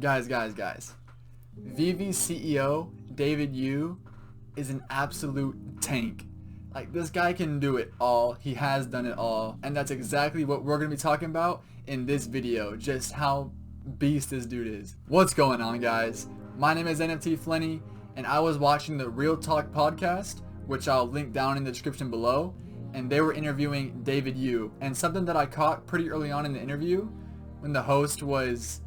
Guys. Veve CEO David Yu is an absolute tank. Like, this guy can do it all. He has done it all. And that's exactly what we're going to be talking about in this video. Just how beast this dude is. What's going on, guys? My name is NFT Flenny, and I was watching the Real Talk podcast, which I'll link down in the description below. And they were interviewing David Yu. And something that I caught pretty early on in the interview, when the host was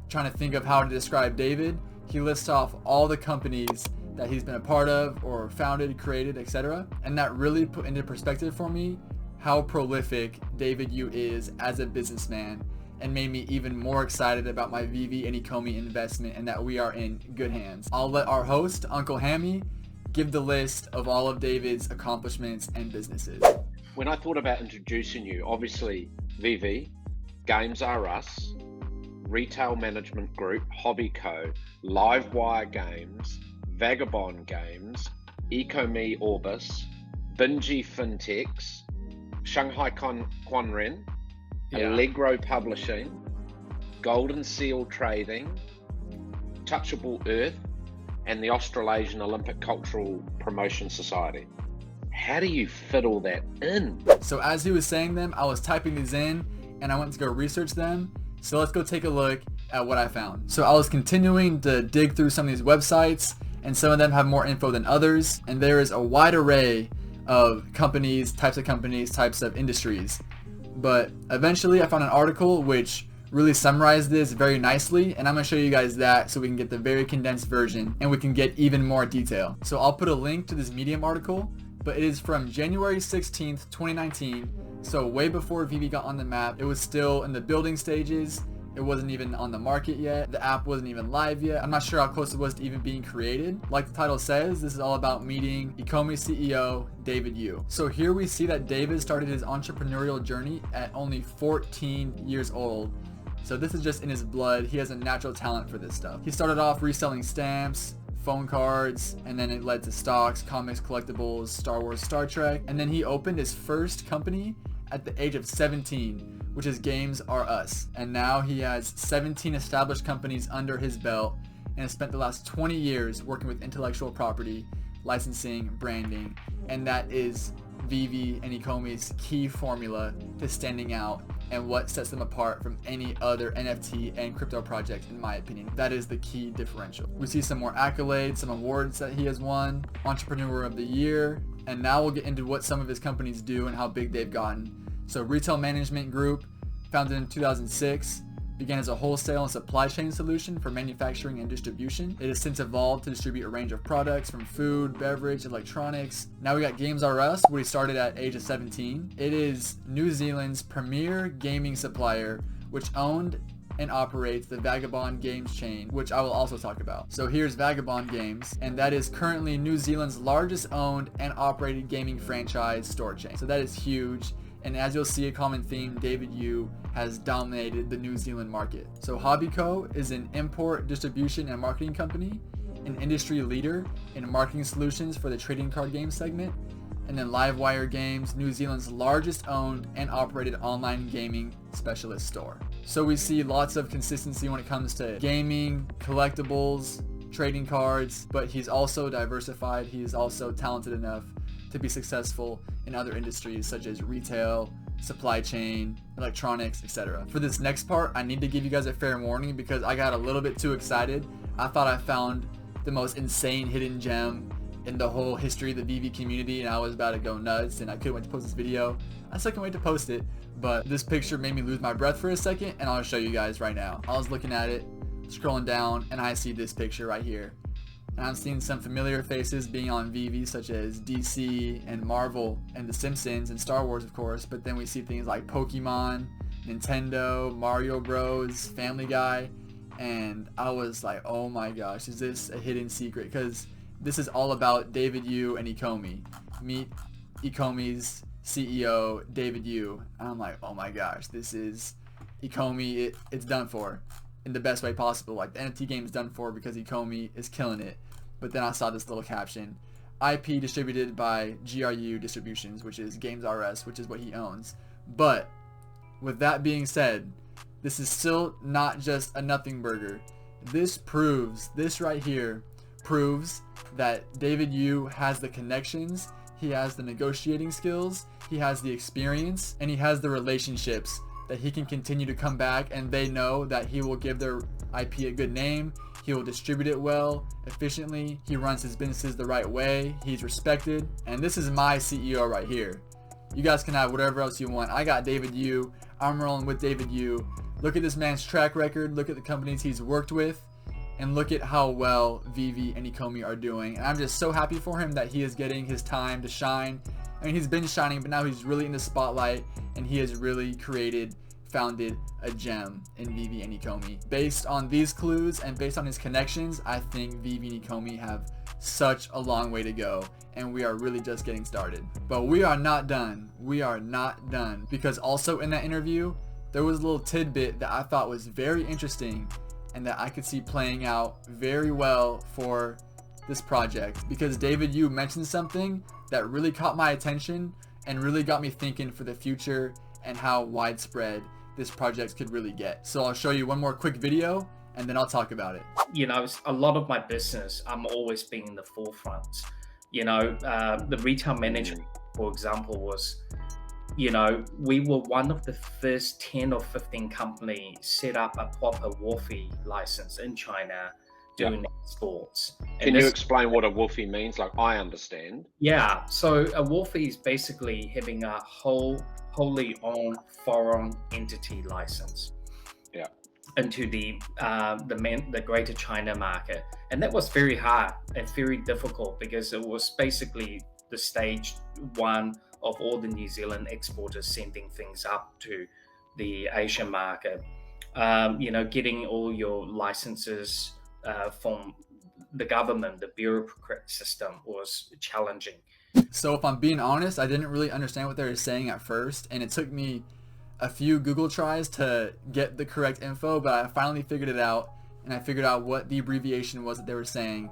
trying to think of how to describe David, he lists off all the companies that he's been a part of or founded, created, etc. And that really put into perspective for me how prolific David Yu is as a businessman, and made me even more excited about my Veve and Ecomi investment and that we are in good hands. I'll let our host, Uncle Hammy, give the list of all of David's accomplishments and businesses. When I thought about introducing you, obviously Veve, Games R Us, Retail Management Group, Hobby Co, Livewire Games, Vagabond Games, Ecomi Orbis, Bingy Fintechs, Shanghai Quanren, Allegro Publishing, Golden Seal Trading, Touchable Earth, and the Australasian Olympic Cultural Promotion Society. How do you fit all that in? So as he was saying them, I was typing these in and I went to go research them. So let's go take a look at what I found. So I was continuing to dig through some of these websites, and some of them have more info than others. And there is a wide array of companies, types of industries. But eventually I found an article which really summarized this very nicely, and I'm going to show you guys that so we can get the very condensed version and we can get even more detail. So I'll put a link to this Medium article, but it is from January 16th, 2019, so way before Veve got on the map. It was still in the building stages. It wasn't even on the market yet. The app wasn't even live yet. I'm not sure how close it was to even being created. Like the title says, this is all about meeting Ecomi CEO David Yu. So here we see that David started his entrepreneurial journey at only 14 years old. So this is just in his blood. He has a natural talent for this stuff. He started off reselling stamps, phone cards, and then it led to stocks, comics, collectibles, Star Wars, Star Trek. And then he opened his first company at the age of 17, which is Games R Us. And now he has 17 established companies under his belt and has spent the last 20 years working with intellectual property, licensing, branding, and that is Veve and Ecomi's key formula to standing out and what sets them apart from any other NFT and crypto project, in my opinion. That is the key differential. We see some more accolades, some awards that he has won, Entrepreneur of the Year, and now we'll get into what some of his companies do and how big they've gotten. So Retail Management Group, founded in 2006, began as a wholesale and supply chain solution for manufacturing and distribution. It has since evolved to distribute a range of products from food, beverage, electronics. Now we got Games R Us, where he started at age of 17. It is New Zealand's premier gaming supplier, which owned and operates the Vagabond Games chain, which I will also talk about. So here's Vagabond Games, and that is currently New Zealand's largest owned and operated gaming franchise store chain. So that is huge. And as you'll see, a common theme, David Yu has dominated the New Zealand market. So Hobby Co is an import, distribution, and marketing company, an industry leader in marketing solutions for the trading card game segment. And then Livewire Games, New Zealand's largest owned and operated online gaming specialist store. So we see lots of consistency when it comes to gaming, collectibles, trading cards, but he's also diversified. He's also talented enough to be successful in other industries such as retail, supply chain, electronics, etc. For this next part, I need to give you guys a fair warning because I got a little bit too excited. I thought I found the most insane hidden gem in the whole history of the Veve community, and I was about to go nuts, and I couldn't wait to post this video. I still can't wait to post it, but this picture made me lose my breath for a second, and I'll show you guys right now. I was looking at it, scrolling down, and I see this picture right here. And I'm seeing some familiar faces being on Veve, such as DC and Marvel and The Simpsons and Star Wars, of course. But then we see things like Pokemon, Nintendo, Mario Bros, Family Guy. And I was like, oh my gosh, is this a hidden secret? Because this is all about David Yu and Ecomi. Meet Ecomi's CEO, David Yu. And I'm like, oh my gosh, this is Ecomi. It's done for in the best way possible. Like, the NFT game is done for because Ecomi is killing it. But then I saw this little caption: IP distributed by GRU Distributions, which is Games R Us, which is what he owns. But with that being said, this is still not just a nothing burger. This right here proves that David Yu has the connections, he has the negotiating skills, he has the experience, and he has the relationships that he can continue to come back, and they know that he will give their IP a good name, he will distribute it well, efficiently, he runs his businesses the right way, he's respected, and this is my CEO right here. You guys can have whatever else you want. I got David Yu, I'm rolling with David Yu. Look at this man's track record, look at the companies he's worked with, and look at how well Veve and Ecomi are doing. And I'm just so happy for him that he is getting his time to shine. I mean, he's been shining, but now he's really in the spotlight, and he has really founded a gem in Veve and Ecomi. Based on these clues and based on his connections, I think Veve and Ecomi have such a long way to go, and we are really just getting started. But we are not done. We are not done, because also in that interview, there was a little tidbit that I thought was very interesting and that I could see playing out very well for this project, because David Yu mentioned something that really caught my attention and really got me thinking for the future and how widespread this project could really get. So I'll show you one more quick video and then I'll talk about it. You know, a lot of my business, I'm always being in the forefront. You know, the retail management, for example, was, you know, we were one of the first 10 or 15 companies set up a proper WOFE license in China doing exports. Can you explain what a WOFE means? Like, I understand. Yeah, so a WOFE is basically having a wholly owned foreign entity license. Yeah. Into the Greater China market, and that was very hard and very difficult because it was basically the stage one of all the New Zealand exporters sending things up to the Asian market. You know, getting all your licenses from the government, the bureaucrat system, was challenging. So if I'm being honest, I didn't really understand what they were saying at first, and it took me a few Google tries to get the correct info, but I finally figured it out, and I figured out what the abbreviation was that they were saying,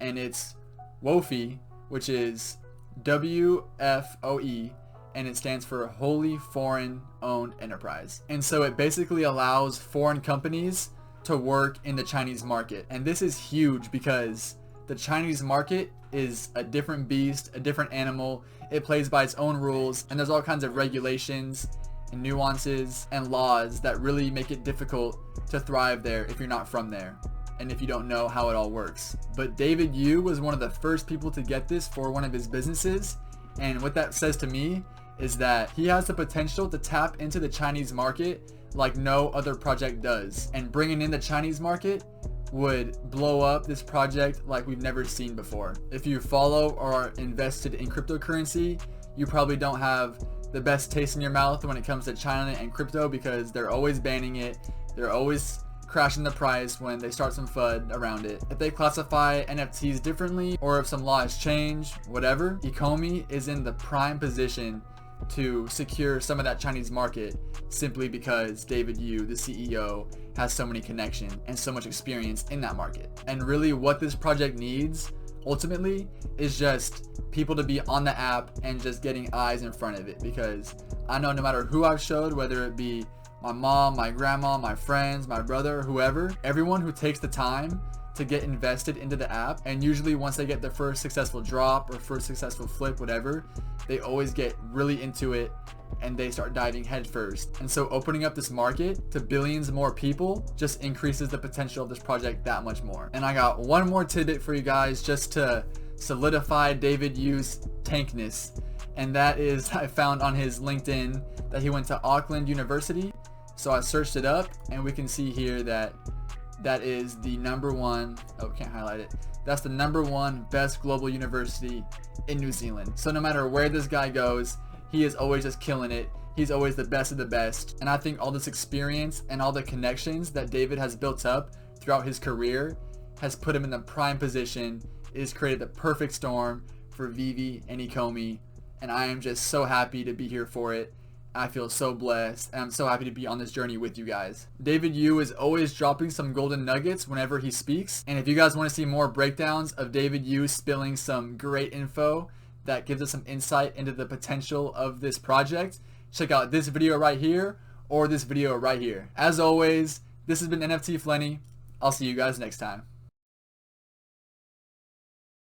and it's WOFE, which is WFOE, and it stands for Wholly Foreign Owned Enterprise. And so it basically allows foreign companies to work in the Chinese market. And this is huge because the Chinese market is a different beast, a different animal. It plays by its own rules, and there's all kinds of regulations and nuances and laws that really make it difficult to thrive there if you're not from there and if you don't know how it all works. But David Yu was one of the first people to get this for one of his businesses, and what that says to me is that he has the potential to tap into the Chinese market like no other project does, and bringing in the Chinese market would blow up this project like we've never seen before. If you follow or are invested in cryptocurrency, you probably don't have the best taste in your mouth when it comes to China and crypto, because they're always banning it, they're always crashing the price when they start some FUD around it. If they classify NFTs differently, or if some laws change, whatever, Ecomi is in the prime position to secure some of that Chinese market, simply because David Yu, the CEO, has so many connections and so much experience in that market. And really what this project needs ultimately is just people to be on the app and just getting eyes in front of it, because I know no matter who I've showed, whether it be my mom, my grandma, my friends, my brother, whoever, everyone who takes the time to get invested into the app, and usually once they get their first successful drop or first successful flip, whatever, they always get really into it and they start diving headfirst. And so opening up this market to billions more people just increases the potential of this project that much more. And I got one more tidbit for you guys just to solidify David Yu's tankness, and that is I found on his LinkedIn that he went to Auckland University. So I searched it up, and we can see here that that is the #1, oh, can't highlight it. That's the #1 best global university in New Zealand. So no matter where this guy goes, he is always just killing it. He's always the best of the best. And I think all this experience and all the connections that David has built up throughout his career has put him in the prime position. It has created the perfect storm for Veve and Ecomi. And I am just so happy to be here for it. I feel so blessed, and I'm so happy to be on this journey with you guys. David Yu is always dropping some golden nuggets whenever he speaks, and if you guys want to see more breakdowns of David Yu spilling some great info that gives us some insight into the potential of this project, check out this video right here or this video right here. As always, this has been NFT Flenny. I'll see you guys next time.